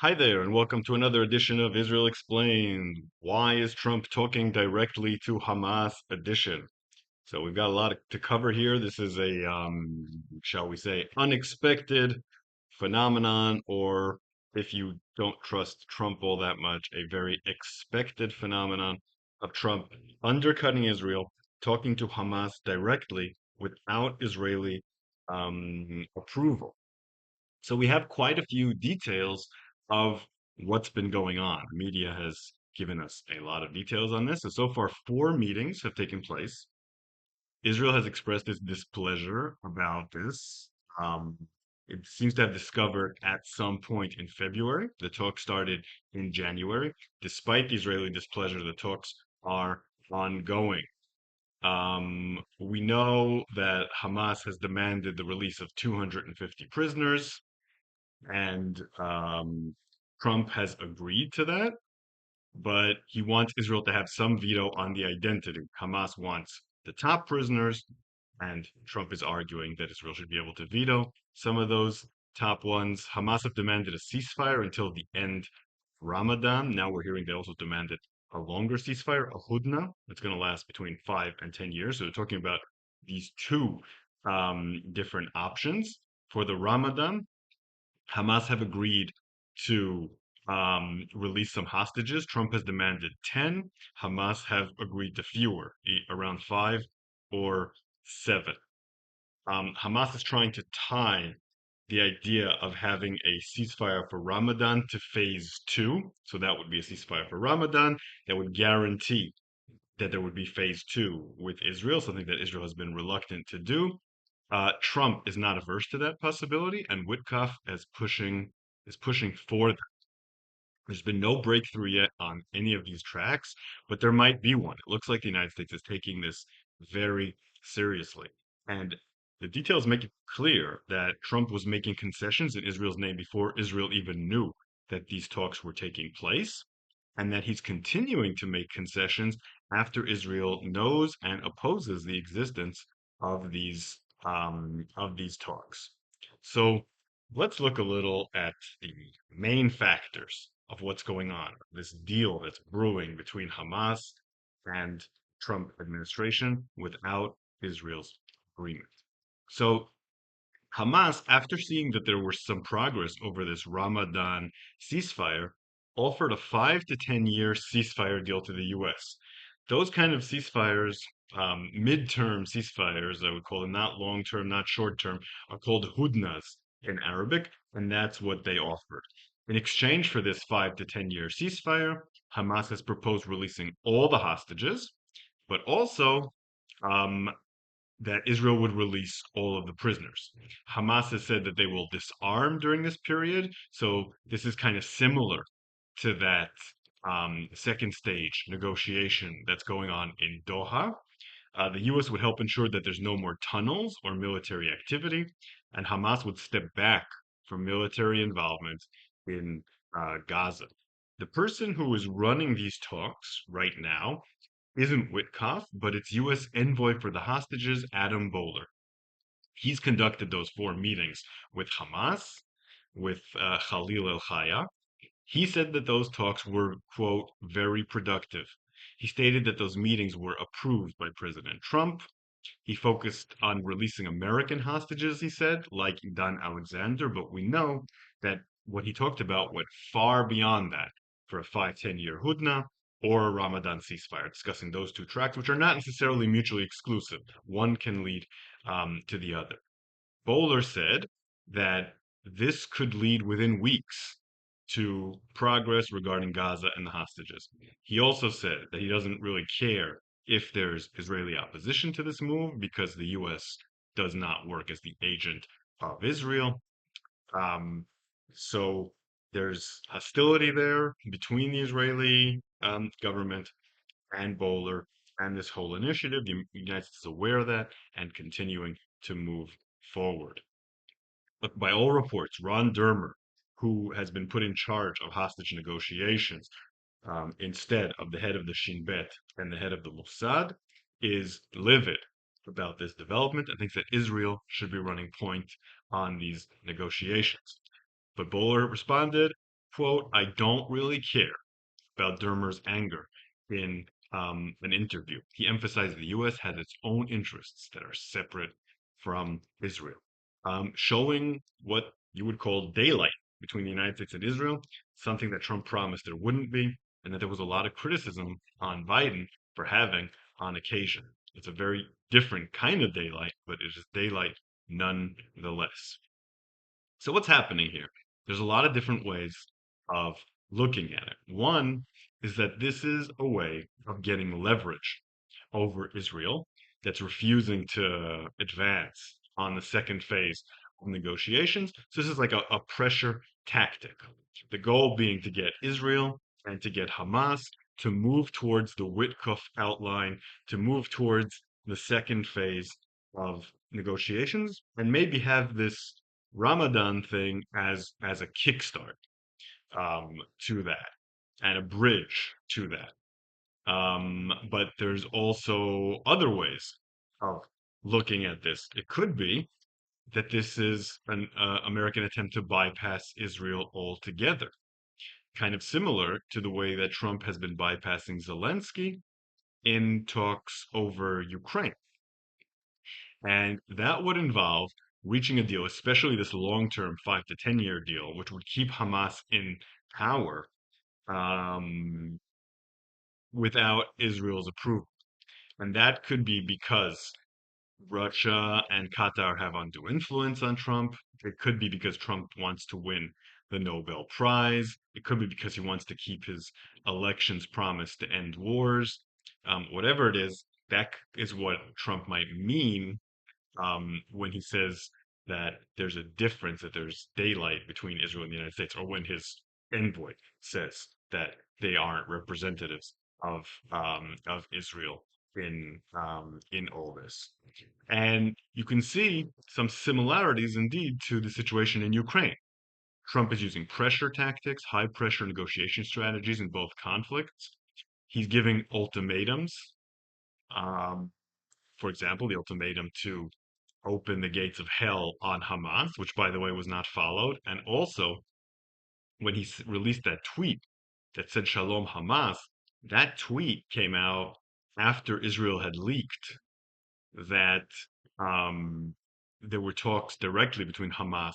Hi there, and welcome to another edition of Israel Explained. Why is Trump talking directly to Hamas edition? So we've got a lot to cover here. This is a, shall we say, unexpected phenomenon, or if you don't trust Trump all that much, a very expected phenomenon of Trump undercutting Israel, talking to Hamas directly without Israeli approval. So we have quite a few details of what's been going on. Media has given us a lot of details on this. And so far, four meetings have taken place. Israel has expressed its displeasure about this. Um, it seems to have discovered at some point in February. The talks started in January. Despite the Israeli displeasure, the talks are ongoing. We know that Hamas has demanded the release of 250 prisoners and Trump has agreed to that, but he wants Israel to have some veto on the identity. Hamas wants the top prisoners, and Trump is arguing that Israel should be able to veto some of those top ones. Hamas have demanded a ceasefire until the end of Ramadan. Now we're hearing they also demanded a longer ceasefire, a hudna, that's going to last between 5 and 10 years. So they're talking about these two different options for the Ramadan. Hamas have agreed to release some hostages. Trump has demanded 10. Hamas have agreed to fewer, around five or seven. Hamas is trying to tie the idea of having a ceasefire for Ramadan to phase two. So that would be a ceasefire for Ramadan that would guarantee that there would be phase two with Israel, something that Israel has been reluctant to do. Trump is not averse to that possibility, and Witkoff is pushing for that. There's been no breakthrough yet on any of these tracks, but there might be one. It looks like the United States is taking this very seriously. And the details make it clear that Trump was making concessions in Israel's name before Israel even knew that these talks were taking place, and that he's continuing to make concessions after Israel knows and opposes the existence of these talks. So let's look a little at the main factors of what's going on, this deal that's brewing between Hamas and Trump administration without Israel's agreement. So Hamas, after seeing that there was some progress over this Ramadan ceasefire, offered a 5 to 10 year ceasefire deal to the US. Those kind of ceasefires, midterm ceasefires, I would call them, not long term, not short term, are called hudnas in Arabic, and that's what they offered. In exchange for this 5 to 10 year ceasefire, Hamas has proposed releasing all the hostages, but also um, that Israel would release all of the prisoners. Hamas has said that they will disarm during this period. So this is kind of similar to that second stage negotiation that's going on in Doha. The U.S. would help ensure that there's no more tunnels or military activity, and Hamas would step back from military involvement in Gaza. The person who is running these talks right now isn't Witkoff, but it's U.S. envoy for the hostages, Adam Bowler. He's conducted those four meetings with Hamas, with Khalil el-Haya. He said that those talks were, quote, very productive. He stated that those meetings were approved by President Trump. He focused on releasing American hostages, he said, like Don Alexander, but we know that what he talked about went far beyond that for a 5, 10 year hudna or a Ramadan ceasefire, discussing those two tracks, which are not necessarily mutually exclusive. One can lead to the other. Bowler said that this could lead within weeks to progress regarding Gaza and the hostages. He also said that he doesn't really care if there's Israeli opposition to this move because the U.S. does not work as the agent of Israel. Um, so there's hostility there between the Israeli government and Bowler and this whole initiative. The United States is aware of that and continuing to move forward. But by all reports, Ron Dermer, who has been put in charge of hostage negotiations instead of the head of the Shin Bet and the head of the Mossad, is livid about this development and thinks that Israel should be running point on these negotiations. But Bowler responded, quote, "I don't really care" about Dermer's anger in an interview. He emphasized the U.S. has its own interests that are separate from Israel, showing what you would call daylight between the United States and Israel, something that Trump promised there wouldn't be, and that there was a lot of criticism on Biden for having on occasion. It's a very different kind of daylight, but it is daylight nonetheless. So what's happening here? There's a lot of different ways of looking at it. One is that this is a way of getting leverage over Israel that's refusing to advance on the second phase of negotiations. So this is like a pressure tactic. The goal being to get Israel and to get Hamas to move towards the Witkoff outline, to move towards the second phase of negotiations, and maybe have this Ramadan thing as a kickstart to that and a bridge to that. But there's also other ways of looking at this. It could be that this is an American attempt to bypass Israel altogether, kind of similar to the way that Trump has been bypassing Zelensky in talks over Ukraine. And that would involve reaching a deal, especially this long-term 5 to 10 year deal, which would keep Hamas in power um, without Israel's approval. And that could be because Russia and Qatar have undue influence on Trump. It could be because Trump wants to win the Nobel Prize. It could be because he wants to keep his elections promise to end wars. Whatever it is, that is what Trump might mean when he says that there's a difference, that there's daylight between Israel and the United States, or when his envoy says that they aren't representatives of Israel in all this. And you can see some similarities indeed to the situation in Ukraine. Trump is using pressure tactics, high pressure negotiation strategies in both conflicts. He's giving ultimatums. Um, for example, the ultimatum to open the gates of hell on Hamas, which, by the way, was not followed. And also, when he released that tweet that said Shalom Hamas, that tweet came out after Israel had leaked that um, there were talks directly between Hamas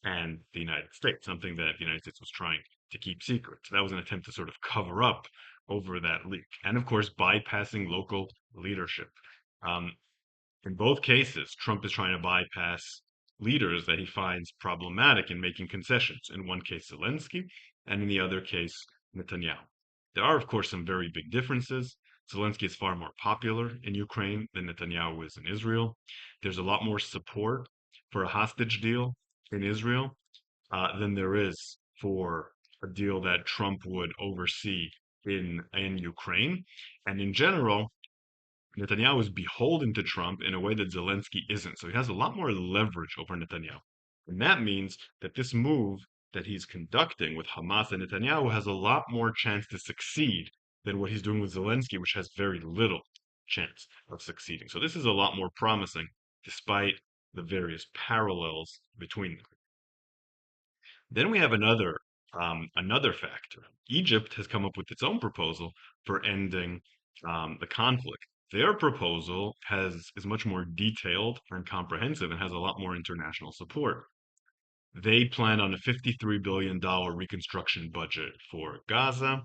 and the United States, something that the United States was trying to keep secret. So that was an attempt to sort of cover up over that leak. And of course, bypassing local leadership. Um, in both cases, Trump is trying to bypass leaders that he finds problematic in making concessions. In one case, Zelensky, and in the other case, Netanyahu. There are, of course, some very big differences. Zelensky is far more popular in Ukraine than Netanyahu is in Israel. There's a lot more support for a hostage deal in Israel than there is for a deal that Trump would oversee in Ukraine. And in general, Netanyahu is beholden to Trump in a way that Zelensky isn't. So he has a lot more leverage over Netanyahu. And that means that this move that he's conducting with Hamas and Netanyahu has a lot more chance to succeed than what he's doing with Zelensky, which has very little chance of succeeding. So this is a lot more promising, despite the various parallels between them. Then we have another factor. Egypt has come up with its own proposal for ending the conflict. Their proposal is much more detailed and comprehensive and has a lot more international support. They plan on a $53 billion reconstruction budget for Gaza.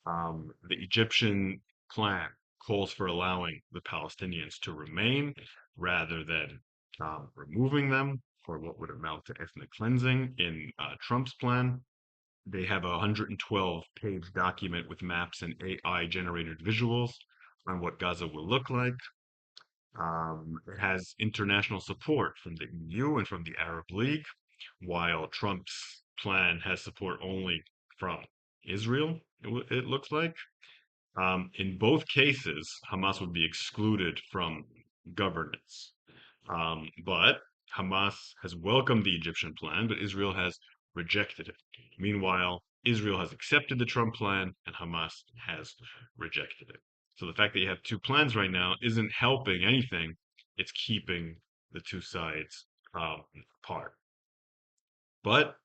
The Egyptian plan calls for allowing the Palestinians to remain rather than removing them, for what would amount to ethnic cleansing in Trump's plan. They have a 112-page document with maps and AI generated visuals on what Gaza will look like. It has international support from the EU and from the Arab League, while Trump's plan has support only from Israel, it looks like. In both cases, Hamas would be excluded from governance. But Hamas has welcomed the Egyptian plan, but Israel has rejected it. Meanwhile, Israel has accepted the Trump plan, and Hamas has rejected it. So the fact that you have two plans right now isn't helping anything. It's keeping the two sides apart. But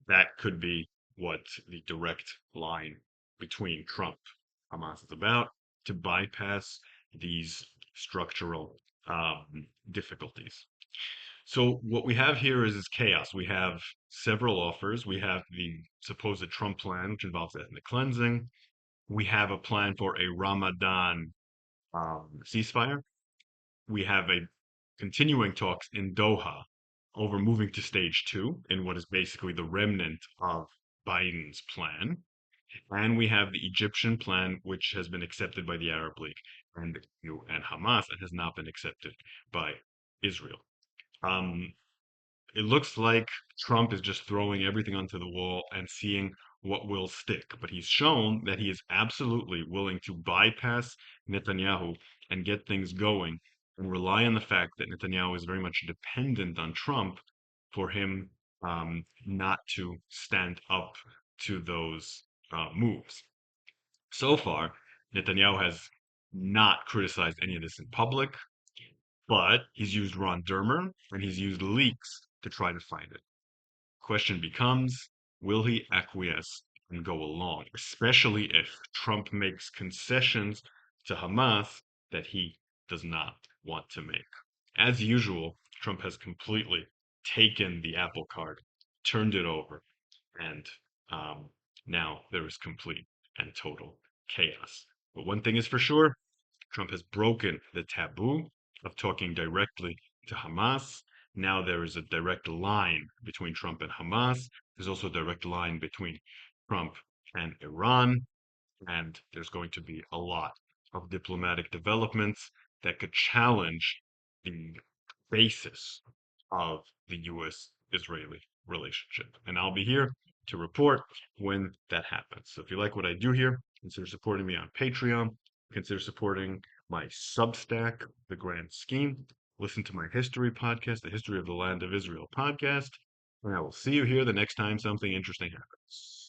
that could be what the direct line between Trump and Hamas is about, to bypass these structural difficulties. So what we have here is chaos. We have several offers. We have the supposed Trump plan, which involves ethnic cleansing. We have a plan for a Ramadan ceasefire. We have a continuing talks in Doha over moving to stage two in what is basically the remnant of Biden's plan. And we have the Egyptian plan, which has been accepted by the Arab League and Hamas and has not been accepted by Israel. Um, it looks like Trump is just throwing everything onto the wall and seeing what will stick. But he's shown that he is absolutely willing to bypass Netanyahu and get things going and rely on the fact that Netanyahu is very much dependent on Trump for him not to stand up to those moves. So far, Netanyahu has not criticized any of this in public, but he's used Ron Dermer and he's used leaks to try to find it. Question becomes, will he acquiesce and go along, especially if Trump makes concessions to Hamas that he does not want to make? As usual, Trump has completely taken the Apple card, turned it over, and um, now there is complete and total chaos. But one thing is for sure, Trump has broken the taboo of talking directly to Hamas. Now there is a direct line between Trump and Hamas. There's also a direct line between Trump and Iran. And there's going to be a lot of diplomatic developments that could challenge the basis of the U.S. Israeli relationship. And I'll be here to report when that happens. So if you like what I do here, consider supporting me on Patreon. Consider supporting my Substack, The Grand Scheme. Listen to my history podcast, the History of the Land of Israel podcast. And I will see you here the next time something interesting happens.